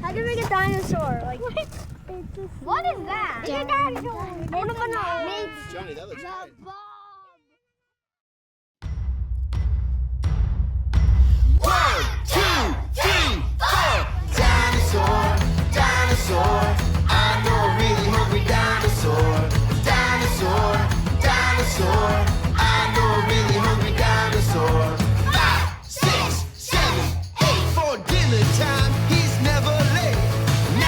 How do we make a dinosaur? Like, What is that? It's a dinosaur. Johnny, that looks great. One, two, three, four. Dinosaur, dinosaur. I know a really hungry dinosaur. Dinosaur, dinosaur. I know a really hungry dinosaur. 5, 6, 7, 8 for dinner time. He's never late. 9,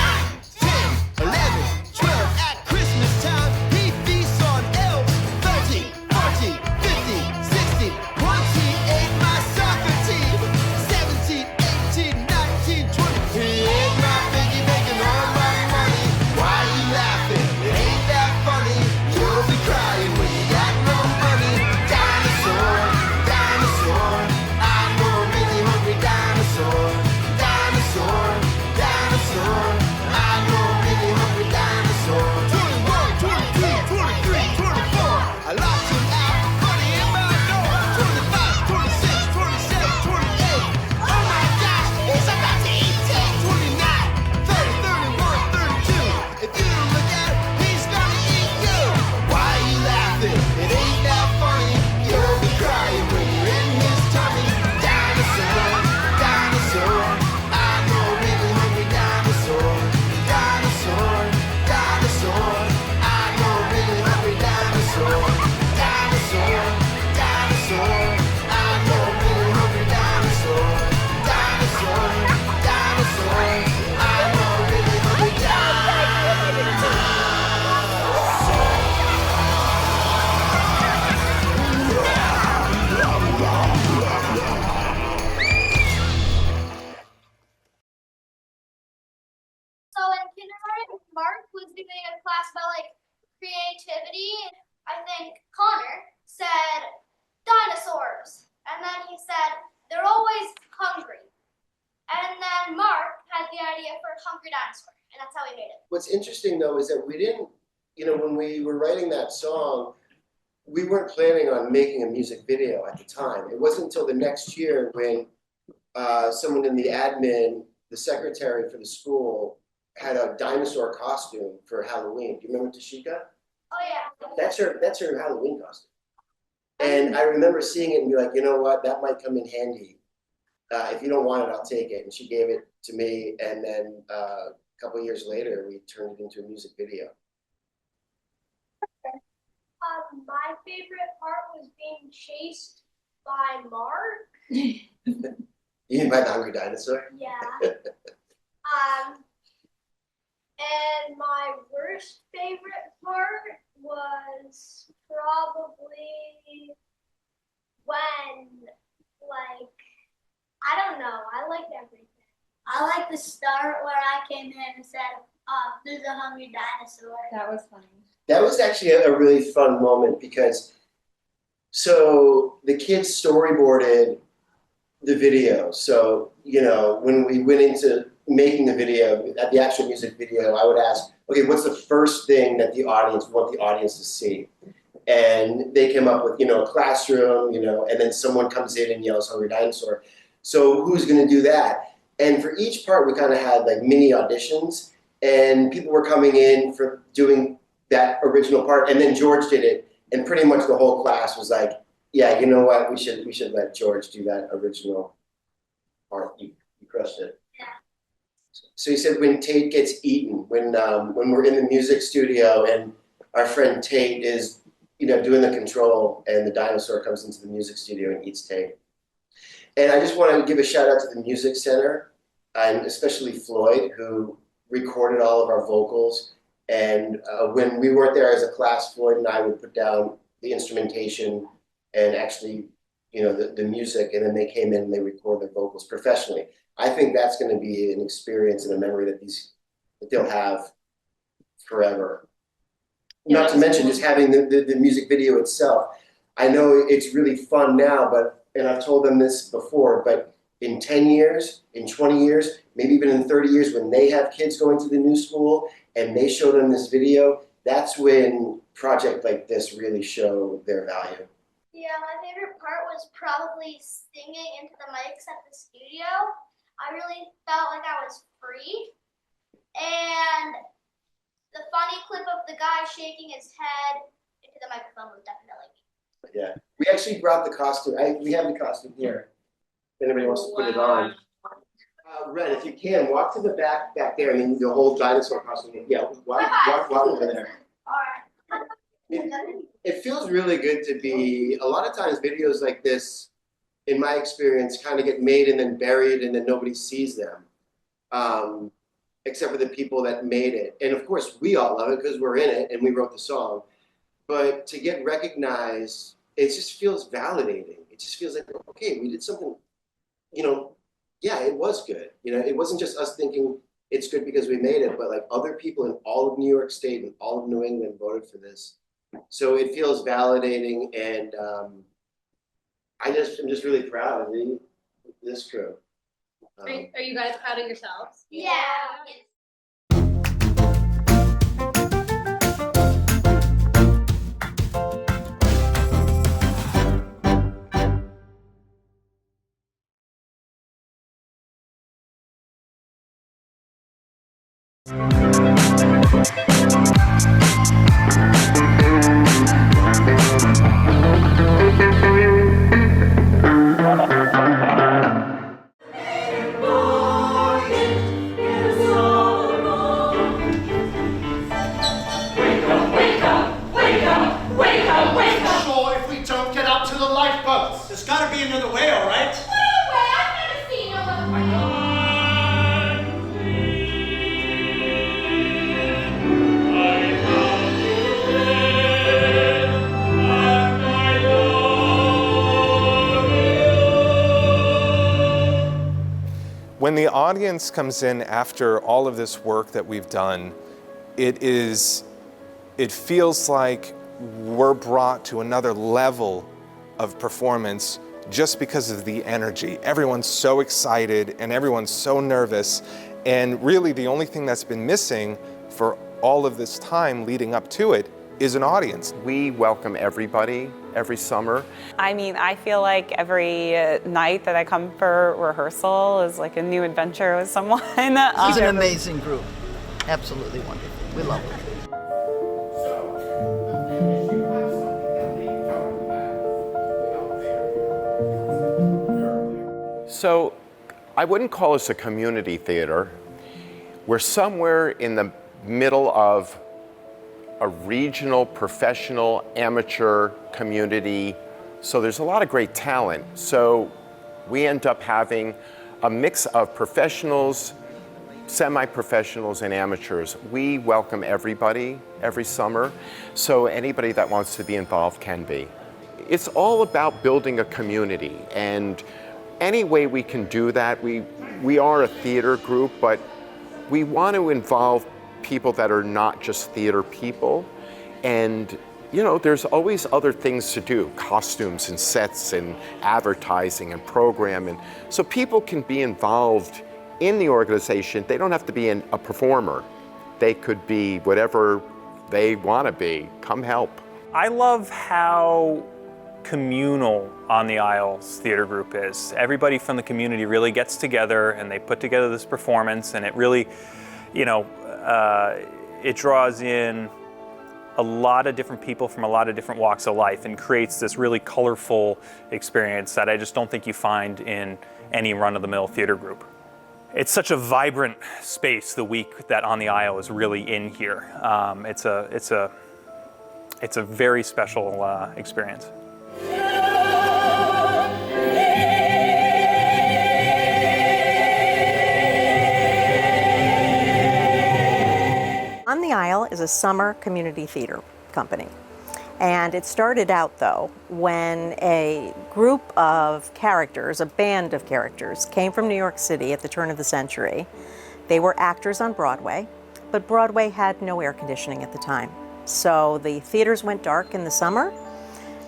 10, 11, 12 at Christmas time. He feasts on elves. 13, 14, 15, 16. Once he ate my soccer team. 17, 18, 19, 20. He ate my piggy bank and all my money. Why you laughing? It ain't that funny. You'll be crying when you got no money. Dinosaur, dinosaur. I know a really hungry dinosaur. Dinosaur, dinosaur. I know a really hungry dinosaur. 21, 22, 23, 24. I locked him out, money in my door. 25, 26, 27, 28. Oh my gosh, he's about to eat 10. 29, 30, 31, 32. If you don't look out, he's gonna eat you. Why are you laughing? It ain't that funny. You'll be crying when you're in his tummy. Dinosaur, dinosaur. I know a really hungry dinosaur. Dinosaur, dinosaur. I know a really hungry dinosaur. Dinosaur, dinosaur. I know a really hungry dinosaur. Dinosaur, dinosaur. I know a really hungry dinosaur. So in kindergarten, Mark was doing a class about like creativity. I think Connor said dinosaurs, and then he said they're always hungry. And then Mark had the idea for hungry dinosaur, and that's how we made it. What's interesting though is that we didn't, when we were writing that song, we weren't planning on making a music video at the time. It wasn't until the next year when someone in the admin, the secretary for the school, had a dinosaur costume for Halloween. Do you remember Tashika? Oh yeah. That's her Halloween costume. And I remember seeing it and be like, you know what, that might come in handy. If you don't want it, I'll take it. And she gave it to me, and then a couple of years later, we turned it into a music video. My favorite part was being chased by Mark. You mean by the hungry dinosaur? Yeah. And my worst favorite part was probably when, like, I don't know, I liked everything. I like the start where I came in and said, there's a hungry dinosaur. That was funny. That was actually a really fun moment because, so the kids storyboarded the video. So, when we went into making the video, at the actual music video, I would ask, okay, what's the first thing that we want the audience to see? And they came up with, a classroom, and then someone comes in and yells hungry dinosaur. So who's gonna do that? And for each part, we kind of had like mini auditions, and people were coming in for doing that original part, and then George did it, and pretty much the whole class was like, yeah, you know what, we should let George do that original part. You crushed it. Yeah. So he said when Tate gets eaten, when we're in the music studio and our friend Tate is, doing the control, and the dinosaur comes into the music studio and eats Tate. And I just want to give a shout out to the Music Center, and especially Floyd, who recorded all of our vocals. And when we weren't there as a class, Floyd and I would put down the instrumentation and actually, the music, and then they came in and they recorded their vocals professionally. I think that's going to be an experience and a memory that they'll have forever. Yeah, Not to mention just having the music video itself. I know it's really fun now, and I've told them this before, but in 10 years, in 20 years, maybe even in 30 years, when they have kids going to the new school and they show them this video, that's when projects like this really show their value. Yeah, my favorite part was probably singing into the mics at the studio. I really felt like I was free. And the funny clip of the guy shaking his head into the microphone was definitely me. Yeah, we actually brought the costume. We have the costume here. If anybody wants to put it on. Red, if you can, walk to the back there. I mean, the whole dinosaur costume. Yeah, walk over there. All right. It feels really good to be. A lot of times, videos like this, in my experience, kind of get made and then buried, and then nobody sees them, except for the people that made it. And of course, we all love it because we're in it and we wrote the song. But to get recognized, it just feels validating. It just feels like, okay, we did something, you know, yeah, it was good. You know, it wasn't just us thinking it's good because we made it, but like other people in all of New York State and all of New England voted for this. So it feels validating, and I'm just really proud of this crew. Are you guys proud of yourselves? Yeah. Sure, if we don't get up to the lifeboats. There's gotta be another way, all right? I've never seen no other way. When the audience comes in after all of this work that we've done, it feels like we're brought to another level of performance just because of the energy. Everyone's so excited and everyone's so nervous, and really the only thing that's been missing for all of this time leading up to it is an audience. We welcome everybody every summer. I mean, I feel like every night that I come for rehearsal is like a new adventure with someone. It's an amazing group. Absolutely wonderful. We love it. So I wouldn't call us a community theater. We're somewhere in the middle of a regional, professional, amateur community. So there's a lot of great talent. So we end up having a mix of professionals, semi-professionals, and amateurs. We welcome everybody every summer, so anybody that wants to be involved can be. It's all about building a community, and any way we can do that. We are a theater group, but we want to involve people that are not just theater people. And you know, there's always other things to do, costumes and sets and advertising and programming. So people can be involved in the organization. They don't have to be a performer. They could be whatever they want to be. Come help. I love how communal On the Isles theater group is. Everybody from the community really gets together and they put together this performance, and it really, you know, it draws in a lot of different people from a lot of different walks of life and creates this really colorful experience that I just don't think you find in any run-of-the-mill theater group. It's such a vibrant space the week that On the Isle is really in here. It's a very special experience. On the Isle is a summer community theater company. And it started out, though, when a group of characters, a band of characters, came from New York City at the turn of the century. They were actors on Broadway, but Broadway had no air conditioning at the time. So the theaters went dark in the summer,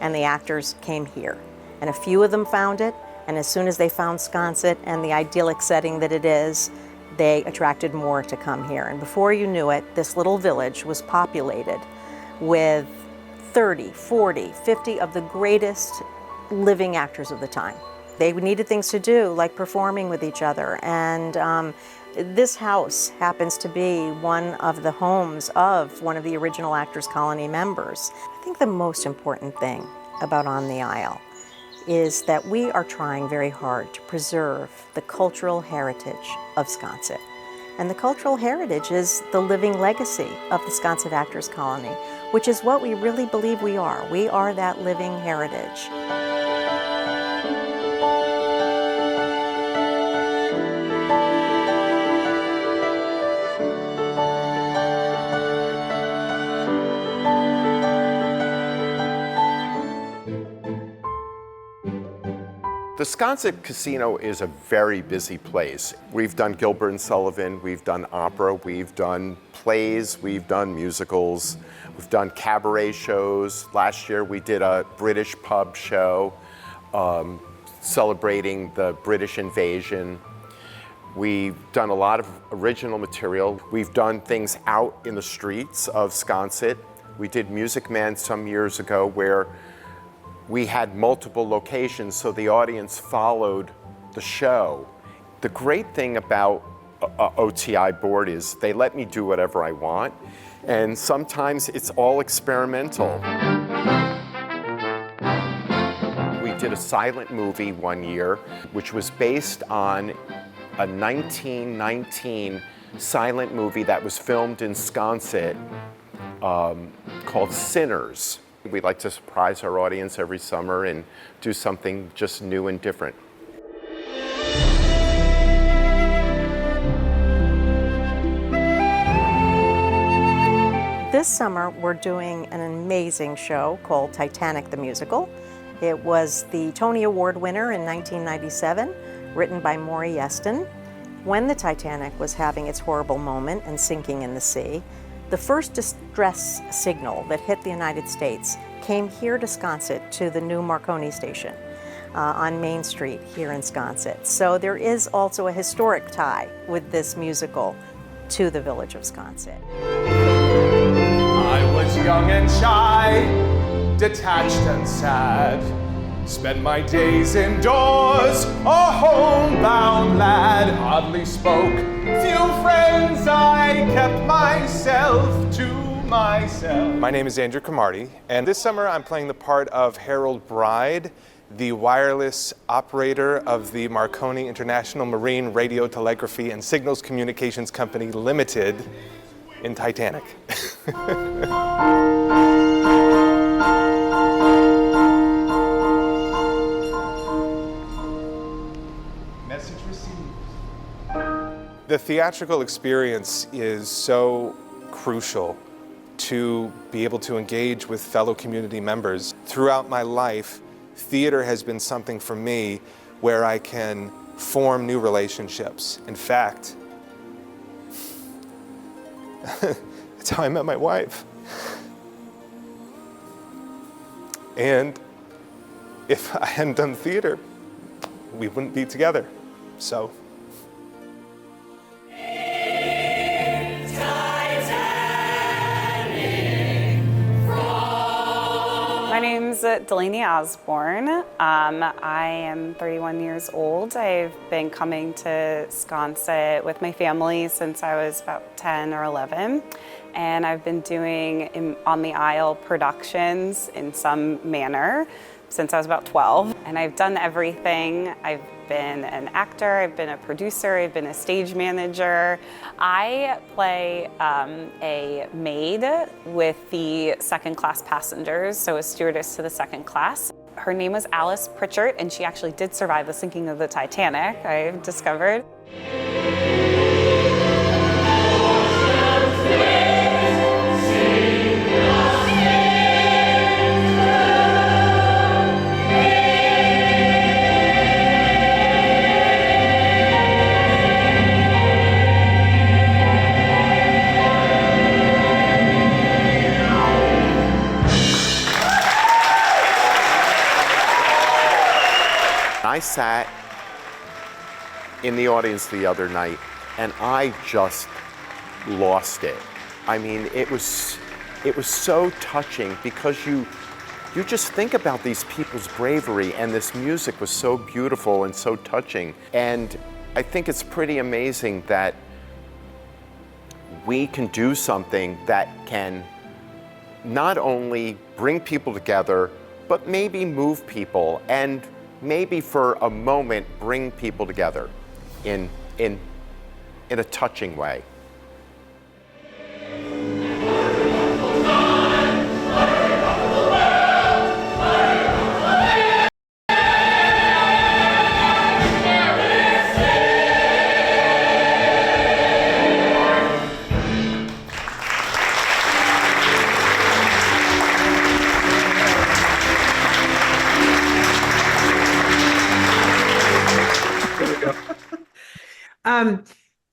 and the actors came here. And a few of them found it, and as soon as they found Sconset and the idyllic setting that it is, they attracted more to come here. And before you knew it, this little village was populated with 30, 40, 50 of the greatest living actors of the time. They needed things to do, like performing with each other. And this house happens to be one of the homes of one of the original Actors Colony members. I think the most important thing about On the Isle is that we are trying very hard to preserve the cultural heritage of Sconset. And the cultural heritage is the living legacy of the Sconset Actors Colony, which is what we really believe we are. We are that living heritage. The Sconset Casino is a very busy place. We've done Gilbert and Sullivan, we've done opera, we've done plays, we've done musicals, we've done cabaret shows. Last year we did a British pub show celebrating the British invasion. We've done a lot of original material. We've done things out in the streets of Sconset. We did Music Man some years ago where we had multiple locations so the audience followed the show. The great thing about OTI board is they let me do whatever I want, and sometimes it's all experimental. We did a silent movie one year, which was based on a 1919 silent movie that was filmed in Sconset called Sinners. We like to surprise our audience every summer and do something just new and different. This summer, we're doing an amazing show called Titanic the Musical. It was the Tony Award winner in 1997, written by Maury Yeston. When the Titanic was having its horrible moment and sinking in the sea, the first distress signal that hit the United States came here to Sconset, to the new Marconi station on Main Street here in Sconset. So there is also a historic tie with this musical to the village of Sconset. I was young and shy, detached and sad. Spent my days indoors, a homebound lad. Hardly spoke, few friends, I kept myself to myself. My name is Andrew Cromartie, and this summer I'm playing the part of Harold Bride, the wireless operator of the Marconi International Marine Radio, Telegraphy, and Signals Communications Company Limited in Titanic. Message received. The theatrical experience is so crucial to be able to engage with fellow community members. Throughout my life, theater has been something for me where I can form new relationships. In fact, that's how I met my wife. And if I hadn't done theater, we wouldn't be together. So. My name's Delaney Osborne. I am 31 years old. I've been coming to Sconset with my family since I was about 10 or 11. And I've been doing On the Isle productions in some manner since I was about 12. And I've done everything. I've been an actor, I've been a producer, I've been a stage manager. I play a maid with the second class passengers, so a stewardess to the second class. Her name was Alice Pritchard, and she actually did survive the sinking of the Titanic, I've discovered. I sat in the audience the other night and I just lost it. I mean, it was so touching because you just think about these people's bravery, and this music was so beautiful and so touching. And I think it's pretty amazing that we can do something that can not only bring people together, but maybe move people, and maybe for a moment bring people together in a touching way.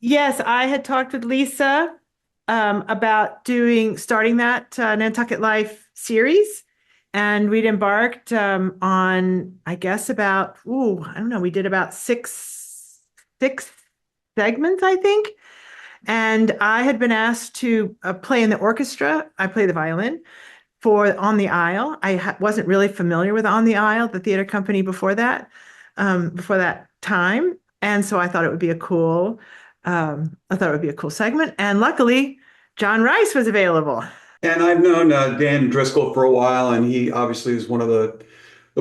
Yes, I had talked with Lisa about starting that Nantucket Life series, and we'd embarked on, I guess, about I don't know, we did about six segments, I think, and I had been asked to play in the orchestra. I play the violin for On the Isle. I wasn't really familiar with On the Isle, the theater company before that time. And so I thought it would be a cool segment. And luckily, John Rice was available. And I've known Dan Driscoll for a while, and he obviously is one of the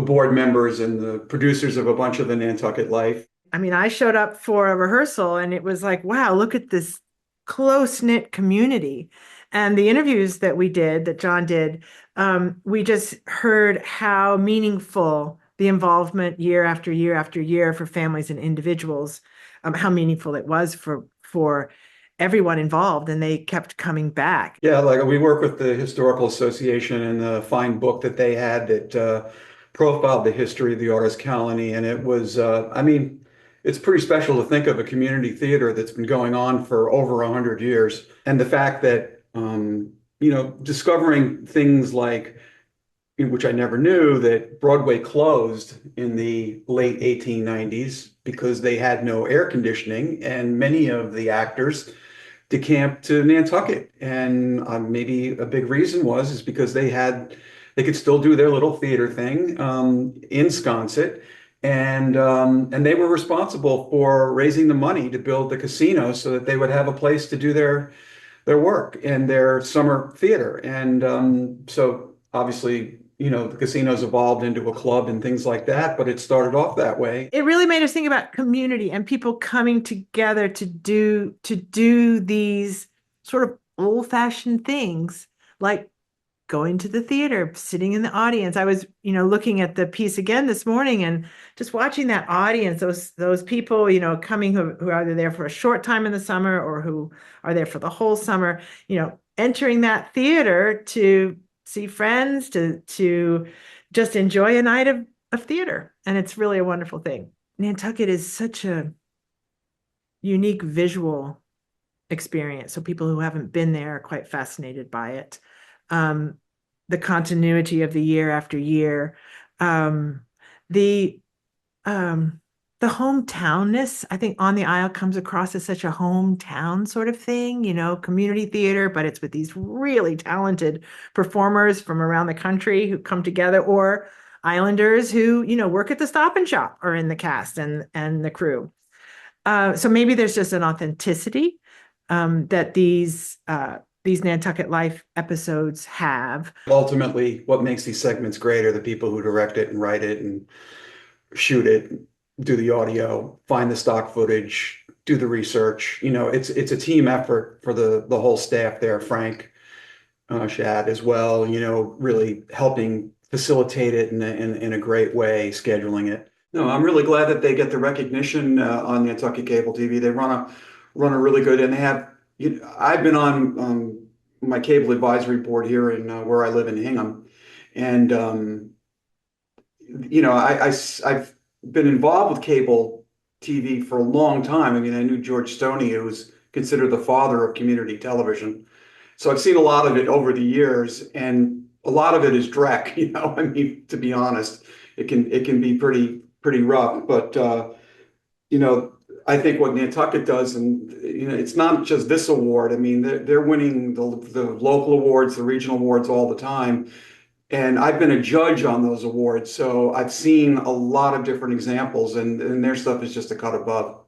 board members and the producers of a bunch of the Nantucket Life. I mean, I showed up for a rehearsal and it was like, wow, look at this close-knit community. And the interviews that John did, we just heard how meaningful the involvement year after year after year for families and individuals, how meaningful it was for everyone involved, and they kept coming back. Yeah, like we work with the Historical Association and the fine book that they had that profiled the history of the artist colony, and it was, I mean, it's pretty special to think of a community theater that's been going on for over 100 years, and the fact that discovering things like, which I never knew, that Broadway closed in the late 1890s because they had no air conditioning, and many of the actors decamped to Nantucket. And maybe a big reason is because they could still do their little theater thing in Sconset, and they were responsible for raising the money to build the casino so that they would have a place to do their work and their summer theater. And so obviously, the casinos evolved into a club and things like that, but it started off that way. It really made us think about community and people coming together to do these sort of old-fashioned things, like going to the theater, sitting in the audience. I was, looking at the piece again this morning and just watching that audience, those people, coming who are either there for a short time in the summer or who are there for the whole summer, entering that theater to see friends, to just enjoy a night of theater. And it's really a wonderful thing. Nantucket is such a unique visual experience. So people who haven't been there are quite fascinated by it. The continuity of the year after year, the hometownness. I think On the Isle comes across as such a hometown sort of thing, community theater, but it's with these really talented performers from around the country who come together, or islanders who, work at the Stop and Shop or in the cast and the crew. So maybe there's just an authenticity that these Nantucket Life episodes have. Ultimately, what makes these segments great are the people who direct it and write it and shoot it, do the audio, find the stock footage, do the research. It's a team effort for the whole staff there. Frank Shad as well, really helping facilitate it in a great way, scheduling it. No, I'm really glad that they get the recognition on Nantucket Cable TV. They run a really good, and they have. I've been on my cable advisory board here in where I live in Hingham, and I've been involved with cable TV for a long time. I mean, I knew George Stoney, who was considered the father of community television. So I've seen a lot of it over the years, and a lot of it is dreck. I mean, to be honest, it can be pretty rough. But I think what Nantucket does, and it's not just this award. I mean, they're winning the local awards, the regional awards all the time. And I've been a judge on those awards, so I've seen a lot of different examples, and their stuff is just a cut above.